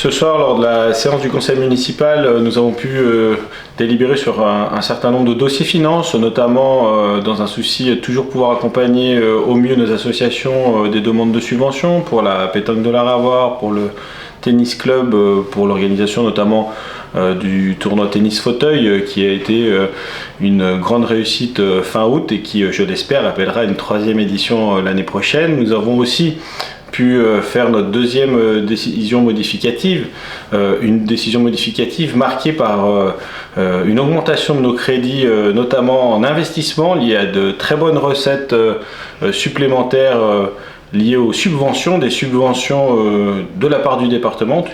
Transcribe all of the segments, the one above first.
Ce soir, lors de la séance du conseil municipal, nous avons pu délibérer sur un certain nombre de dossiers finances, notamment dans un souci de toujours pouvoir accompagner au mieux nos associations des demandes de subventions pour la pétanque de la Ravoir, pour le tennis club, pour l'organisation notamment du tournoi tennis fauteuil qui a été une grande réussite fin août et qui, je l'espère, appellera une 3e édition l'année prochaine. Nous avons aussi pu faire notre deuxième décision modificative, une décision modificative marquée par une augmentation de nos crédits, notamment en investissement, liée à de très bonnes recettes supplémentaires liées aux subventions, des subventions de la part du département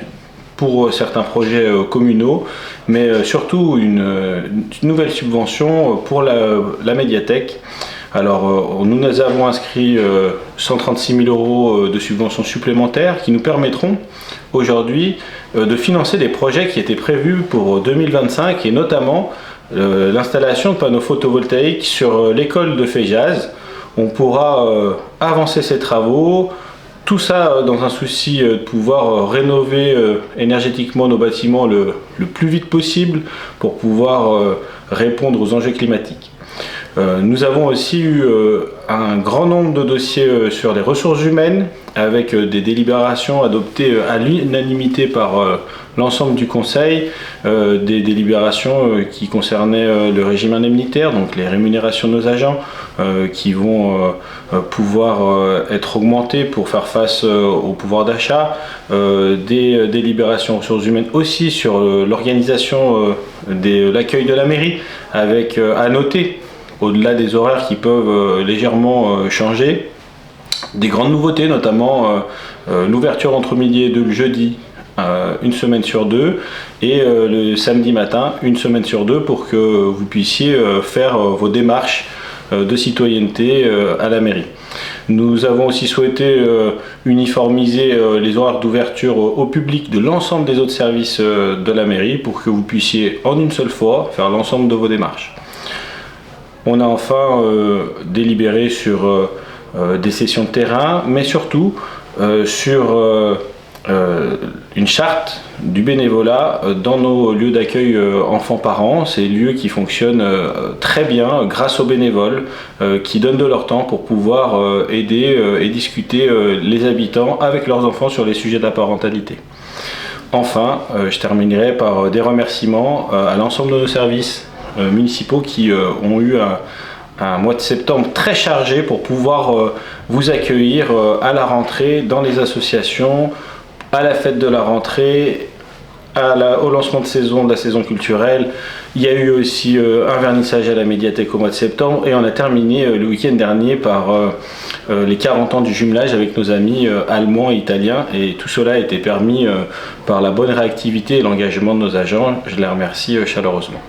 pour certains projets communaux, mais surtout une nouvelle subvention pour la médiathèque. Alors, nous avons inscrit 136 000 € de subventions supplémentaires qui nous permettront aujourd'hui de financer des projets qui étaient prévus pour 2025 et notamment l'installation de panneaux photovoltaïques sur l'école de Féjaz. On pourra avancer ces travaux, tout ça dans un souci de pouvoir rénover énergétiquement nos bâtiments le plus vite possible pour pouvoir répondre aux enjeux climatiques. Nous avons aussi eu un grand nombre de dossiers sur les ressources humaines avec des délibérations adoptées à l'unanimité par l'ensemble du conseil, des délibérations qui concernaient le régime indemnitaire, donc les rémunérations de nos agents qui vont pouvoir être augmentées pour faire face au pouvoir d'achat, des délibérations ressources humaines aussi sur l'organisation de l'accueil de la mairie avec à noter au-delà des horaires qui peuvent légèrement changer, des grandes nouveautés, notamment l'ouverture entre midi et 2 le jeudi, une semaine sur 2, et le samedi matin, une semaine sur 2, pour que vous puissiez faire vos démarches de citoyenneté à la mairie. Nous avons aussi souhaité uniformiser les horaires d'ouverture au public de l'ensemble des autres services de la mairie pour que vous puissiez en une seule fois faire l'ensemble de vos démarches. On a enfin délibéré sur des sessions de terrain, mais surtout sur une charte du bénévolat dans nos lieux d'accueil enfants-parents, ces lieux qui fonctionnent très bien grâce aux bénévoles qui donnent de leur temps pour pouvoir aider et discuter les habitants avec leurs enfants sur les sujets de la parentalité. Enfin, je terminerai par des remerciements à l'ensemble de nos services municipaux qui ont eu un mois de septembre très chargé pour pouvoir vous accueillir à la rentrée dans les associations, à la fête de la rentrée, au lancement de la saison culturelle. Il y a eu aussi un vernissage à la médiathèque au mois de septembre et on a terminé le week-end dernier par les 40 ans du jumelage avec nos amis allemands et italiens, et tout cela a été permis par la bonne réactivité et l'engagement de nos agents. Je les remercie chaleureusement.